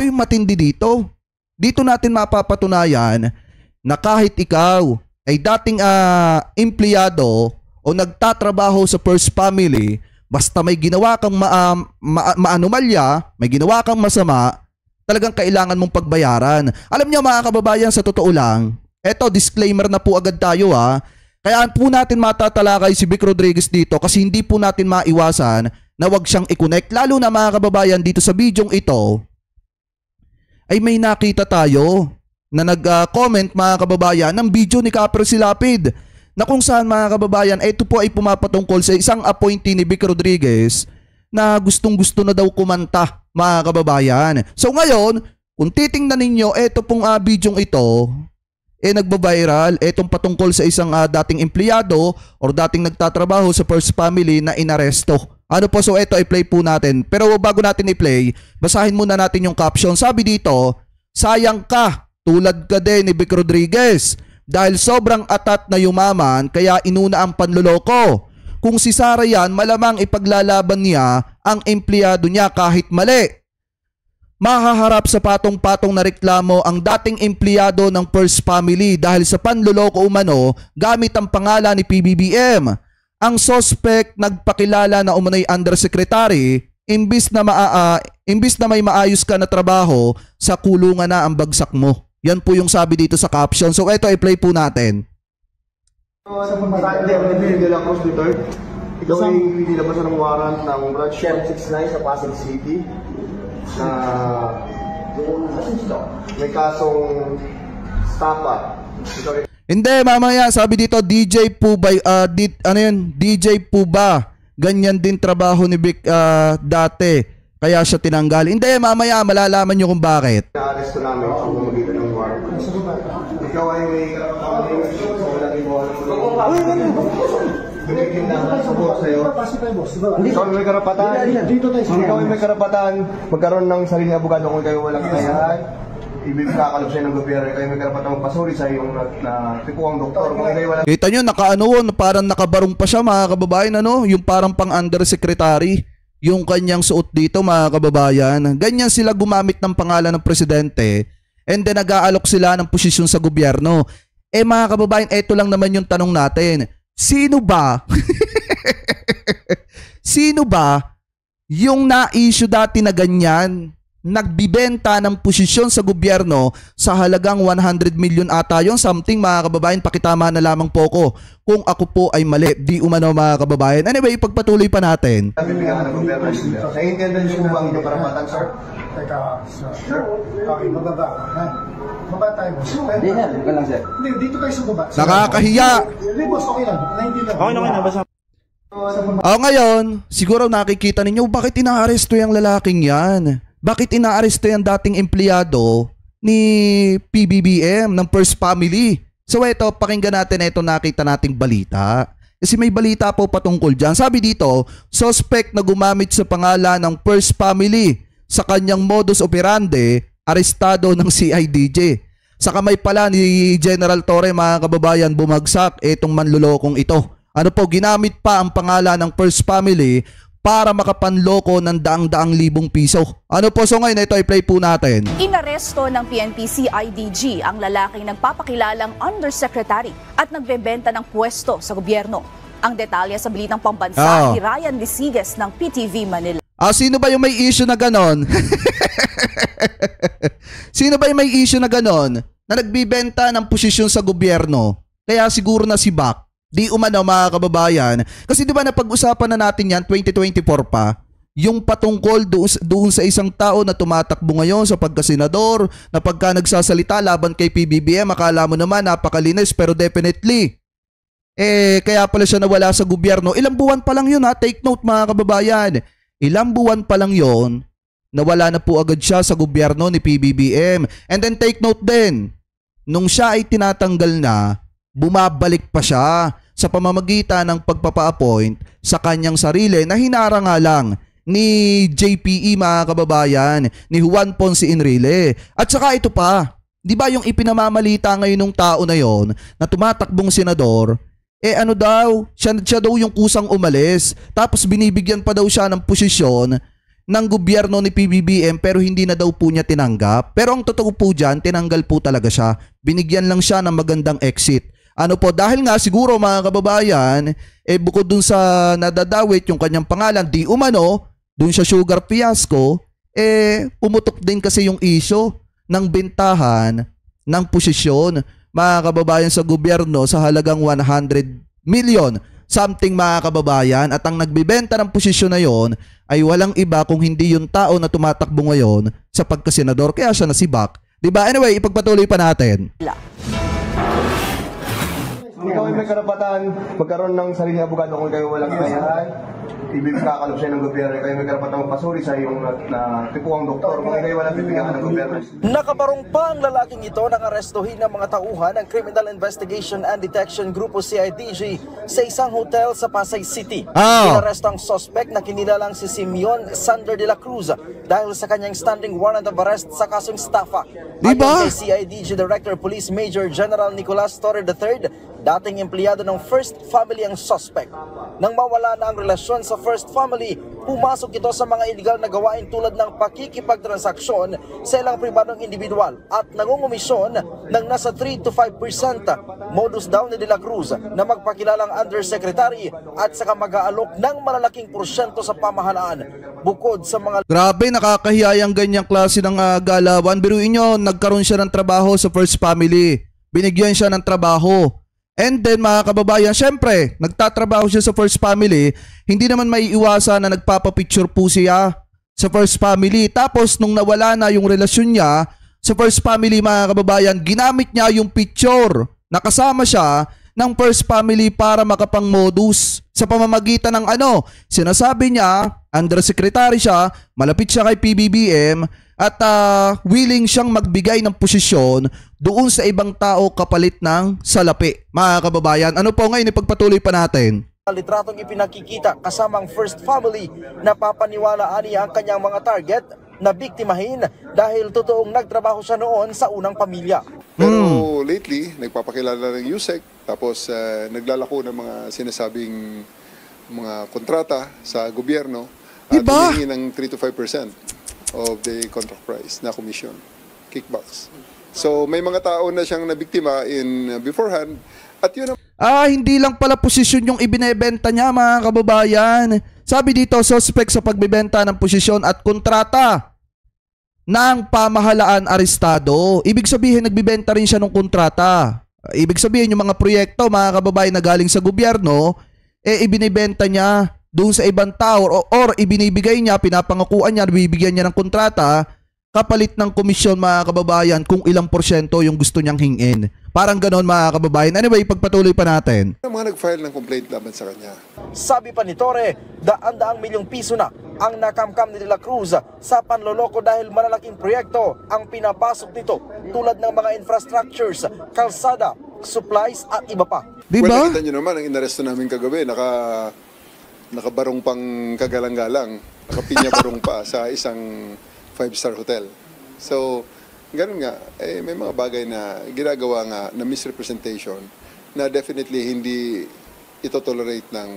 Ito yung matindi dito. Dito natin mapapatunayan na kahit ikaw ay dating empleyado o nagtatrabaho sa first family, basta may ginawa kang maanomalya, may ginawa kang masama, talagang kailangan mong pagbayaran. Alam niyo mga kababayan, sa totoo lang, eto disclaimer na po agad tayo Kaya po natin matatalakay si Vic Rodriguez dito kasi hindi po natin maiwasan na wag siyang i-connect. Lalo na mga kababayan, dito sa bidyong ito ay may nakita tayo na nag-comment mga kababayan ng video ni Kapre Silapid na kung saan mga kababayan, ito po ay pumapatungkol sa isang appointee ni Vic Rodriguez na gustong-gusto na daw kumanta mga kababayan. So ngayon, kung titingnan ninyo, ito pong bidyong ito nagba-viral, itong patungkol sa isang dating empleyado or dating nagtatrabaho sa first family na inaresto. Ano po, so ito i-play po natin. Pero bago natin i-play, basahin muna natin yung caption. Sabi dito, sayang ka, tulad ka din ni Vic Rodriguez. Dahil sobrang atat na yumaman, kaya inuna ang panloloko. Kung si Sara yan, malamang ipaglalaban niya ang empleyado niya kahit mali. Mahaharap sa patong-patong na reklamo ang dating empleyado ng first family dahil sa panloloko umano gamit ang pangalan ni PBBM. Ang suspect nagpakilala na umano'y undersecretary, imbis na may maayos ka na trabaho, sa kulungan na ang bagsak mo. Yan po yung sabi dito sa caption. So ito i-play po natin. Ikaw ay nilabasan ng warrant ng Branch 169 sa Pasig City na may kasong stapa. Hindi, mamaya sabi dito DJ po ba DJ po ba? Ganyan din trabaho ni Vic dati. Kaya siya tinanggal. Hindi, mamaya malalaman nyo kung bakit. Na-arresto namin sa pamamagitan ng warrant. Ikaw ay may bigyan na support sa'yo. Ikaw ay may karapatan. Ikaw ay may karapatan magkaroon ng sariling abogado kung kayo walang kayaan. Ibigakalob sa'yo ng gobyerno. Kayo may karapatan magpasuri sa iyong tipuang doktor. Kung kayo walang... Kita nyo, parang nakabarong pa siya mga kababayan, yung parang pang undersecretary. Yung kanyang suot dito mga kababayan. Ganyan sila gumamit ng pangalan ng presidente and then nag-aalok sila ng posisyon sa gobyerno. Mga kababayan, eto lang naman yung tanong natin. Sino ba? Sino ba yung na-issue dati na ganyan? Nagbibenta ng posisyon sa gobyerno sa halagang 100 million ata yung something mga kababayan, pakitama na lamang po ko kung ako po ay mali, di umano mga kababayan. Anyway, pagpatuloy pa natin. Nabibigyan ng gobyerno. Sa intindihan niyo ba ang inyong karapatan, sir? Teka, sir. Okay, mababa. Baba tayo, boss. Hindi na, huwag ka lang, sir. Hindi, dito tayo sa baba. Nakakahiya. Hindi, boss, okay lang. Naintindihan. Okay, nabasa. Ngayon, siguro nakikita ninyo, bakit inaaresto yung lalaking yan? Bakit inaaresto yung dating empleyado ni PBBM ng First Family? So ito, pakinggan natin ito, nakita nating balita. Kasi may balita po patungkol dyan. Sabi dito, suspect na gumamit sa pangalan ng First Family sa kanyang modus operandi, arestado ng CIDJ. Sa kamay pala ni General Torre, mga kababayan, bumagsak itong manlulokong ito. Ano po, ginamit pa ang pangalan ng First Family para makapanloko ng daang-daang libong piso. Ano po, so ngayon ito i-play po natin. Inaresto ng PNP CIDG ang lalaking nagpapakilalang undersecretary at nagbebenta ng pwesto sa gobyerno. Ang detalye sa Balitang Pambansa ni Ryan Lisiges ng PTV Manila. Sino ba yung may issue na ganon? Sino ba yung may issue na ganon na nagbibenta ng posisyon sa gobyerno? Kaya siguro na si Bac. Di umano mga kababayan. Kasi di ba napag-usapan na natin yan 2024 pa, yung patungkol doon sa isang tao na tumatakbo ngayon sa pagkasenador, na pagka nagsasalita laban kay PBBM, akala mo naman napakalinis, pero definitely kaya pala siya nawala sa gobyerno. Ilang buwan pa lang yun take note mga kababayan. Ilang buwan pa lang yun, nawala na po agad siya sa gobyerno ni PBBM. And then take note din, nung siya ay tinatanggal na, bumabalik pa siya sa pamamagitan ng pagpapa-appoint sa kanyang sarili na hinara nga lang ni JPE mga kababayan, ni Juan Ponce Enrile. At saka ito pa, di ba yung ipinamamalita ngayon ng tao na yon na tumatakbong senador, ano daw, siya daw yung kusang umalis, tapos binibigyan pa daw siya ng posisyon ng gobyerno ni PBBM pero hindi na daw po niya tinanggap. Pero ang totoo po dyan, tinanggal po talaga siya. Binigyan lang siya ng magandang exit. Ano po, dahil nga siguro mga kababayan, bukod dun sa nadadawit yung kanyang pangalan, di umano, dun sa sugar fiasco, pumutok din kasi yung issue ng bentahan ng posisyon mga kababayan sa gobyerno sa halagang 100 million something mga kababayan, at ang nagbibenta ng posisyon na yon ay walang iba kung hindi yung tao na tumatakbo ngayon sa pagkasenador, kaya siya nasibak. Diba? Anyway, ipagpatuloy pa natin. Ikaw ay may karapatan magkaroon ng sariling abogado kung kayo walang kakayahan. Ibigkakalog siya ng gobyerno. Kayo may karapatan magpasuri sa iyong tipuang doktor kung kayo walang bibigyan ng gobyerno. Nakabarong pa ang lalaking ito nang arestuhin ng mga tauhan ng Criminal Investigation and Detection Group o CIDG sa isang hotel sa Pasay City. Inaresto ang suspect na kinilalang si Simeon Sander de la Cruz dahil sa kanyang standing warrant of arrest sa kasong estafa. Ayon kay CIDG Director Police Major General Nicolas Torre III, dating empleyado ng First Family ang suspect. Nang mawala na ang relasyon sa First Family, pumasok ito sa mga iligal na gawain tulad ng pakikipagtransaksyon sa ilang pribadong individual at nangungumisyon ng nasa 3 to 5%. Modus daw ni De La Cruz na magpakilalang undersecretary at saka mag-aalok ng malalaking porsyento sa pamahalaan. Bukod sa mga... Grabe, nakakahiya yung ganyang klase ng galawan. Biruin nyo, nagkaroon siya ng trabaho sa First Family. Binigyan siya ng trabaho. And then mga kababayan, syempre, nagtatrabaho siya sa First Family, hindi naman maiiwasan na nagpapapicture po siya sa First Family. Tapos nung nawala na yung relasyon niya sa First Family mga kababayan, ginamit niya yung picture. Nakasama siya ng First Family para makapang-modus sa pamamagitan ng sinasabi niya, undersecretary siya, malapit siya kay PBBM, at willing siyang magbigay ng posisyon doon sa ibang tao kapalit ng salapi. Mga kababayan, ano po ngayon, ipagpatuloy pa natin. Litratong ipinakikita kasamang First Family na papaniwalaan niya ang kanyang mga target na biktimahin dahil totoong nagtrabaho siya noon sa unang pamilya. Pero lately, nagpapakilala ng USEC, tapos naglalako ng mga sinasabing mga kontrata sa gobyerno at humingi ng 3 to 5% of the contract price na commission, kickbacks. So may mga tao na siyang nabiktima in beforehand at yun hindi lang pala posisyon yung ibinebenta niya mga kababayan. Sabi dito, suspect sa pagbebenta ng posisyon at kontrata ng pamahalaan arestado. Ibig sabihin nagbibenta rin siya ng kontrata. Ibig sabihin yung mga proyekto mga kababayan na galing sa gobyerno, ibinebenta niya doon sa ibang tao or ibinibigay niya, pinapangakuan niya, bibigyan niya ng kontrata kapalit ng komisyon mga kababayan kung ilang porsyento yung gusto niyang hingin. Parang ganon mga kababayan. Anyway, pagpatuloy pa natin. mga nag-file ng complaint laban sa kanya. Sabi pa ni Torre, daan-daang milyong piso na ang nakamkam ni De La Cruz sa panloloko dahil malalaking proyekto ang pinapasok nito tulad ng mga infrastructures, kalsada, supplies at iba pa. Diba? Well, nakita nyo naman ang inaresto namin kagabi, nakabarong pang kagalang-galang, nakapinya barong pa sa isang 5-star hotel. So, ganun nga, may mga bagay na ginagawa nga na misrepresentation na definitely hindi ito tolerate ng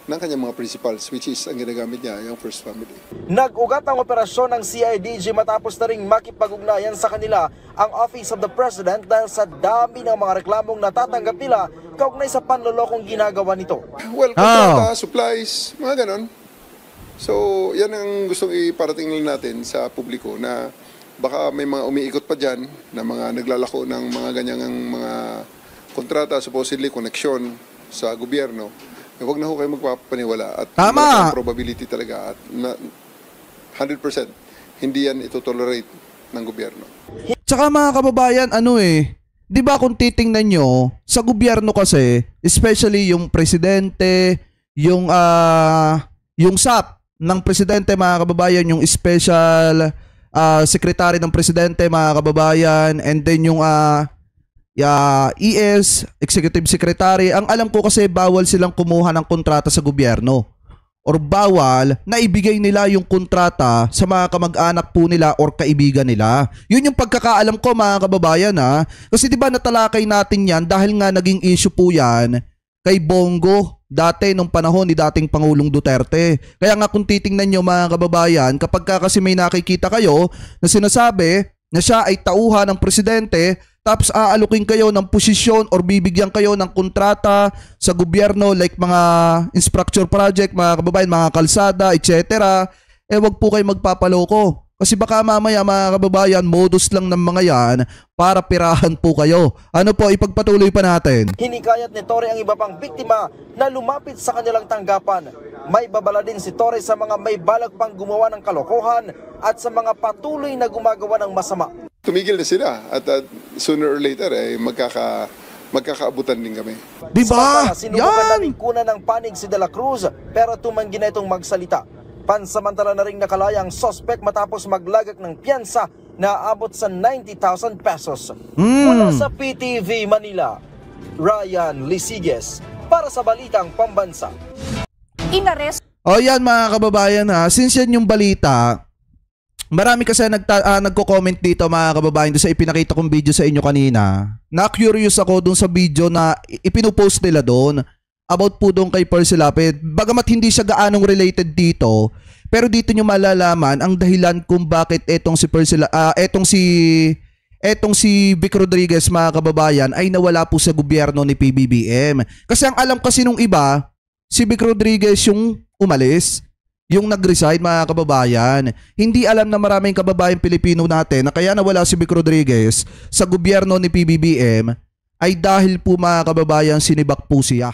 kanyang mga principals, which is ang ginagamit niya, yung First Family. Nag-ugat ang operasyon ng CIDG matapos na ring makipag-ugnayan sa kanila ang Office of the President dahil sa dami ng mga reklamong natatanggap nila kaugnay sa panlolokong ginagawa nito. Well, kontrata, supplies, mga ganon. So, yan ang gustong iparating natin sa publiko na baka may mga umiikot pa dyan na mga naglalako ng mga ganyang mga kontrata, supposedly connection sa gobyerno. Huwag na ho kayo magpapaniwala at tama. Probability talaga at 100% hindi yan ito-tolerate ng gobyerno. Tsaka mga kababayan, di ba kung titingnan nyo, sa gobyerno kasi, especially yung presidente, yung SAP ng presidente mga kababayan, yung special secretary ng presidente mga kababayan, and then yung ES, executive secretary, ang alam ko kasi bawal silang kumuha ng kontrata sa gobyerno or bawal na ibigay nila yung kontrata sa mga kamag-anak po nila or kaibigan nila. Yun yung pagkakaalam ko mga kababayan Kasi di ba natalakay natin yan dahil nga naging issue po yan kay Bongo dati nung panahon ni dating Pangulong Duterte. Kaya nga kung titingnan nyo mga kababayan, kapag kasi may nakikita kayo na sinasabi na siya ay tauhan ng presidente, tapos aalukin kayo ng posisyon or bibigyan kayo ng kontrata sa gobyerno like mga infrastructure project, mga kababayan, mga kalsada, etc. Wag po kayo magpapaloko. Kasi baka mamaya mga kababayan, modus lang ng mga yan para pirahan po kayo. Ano po, ipagpatuloy pa natin. Hinikayat ni Torre ang iba pang biktima na lumapit sa kanilang tanggapan. May babala din si Torre sa mga may balak pang gumawa ng kalokohan at sa mga patuloy na gumagawa ng masama. Tumigil na sila at sooner or later magkakaabutan din kami. Diba? Sinubukan Yan! namin kunan ng panig si De La Cruz pero tumanggi na itong magsalita. Pansamantala na ring nakalaya ang suspect matapos maglagak ng piyansa na aabot sa 90,000 pesos. Mula sa PTV Manila, Ryan Lisiges para sa Balitang Pambansa. Inaresto O yan mga kababayan ha, since yan yung balita, marami kasi nagko-comment dito mga kababayan doon sa ipinakita kong video sa inyo kanina. Na-curious ako doon sa video na ipinupost nila doon about po doon kay Percy Lapid. Bagamat hindi siya gaanong related dito, pero dito nyo malalaman ang dahilan kung bakit etong si Vic Rodriguez mga kababayan ay nawala po sa gobyerno ni PBBM. Kasi ang alam kasi nung iba, si Vic Rodriguez yung umalis, yung nag-resign mga kababayan. Hindi alam na maraming kababayan Pilipino natin na kaya nawala si Vic Rodriguez sa gobyerno ni PBBM ay dahil po mga kababayan sinibak po siya.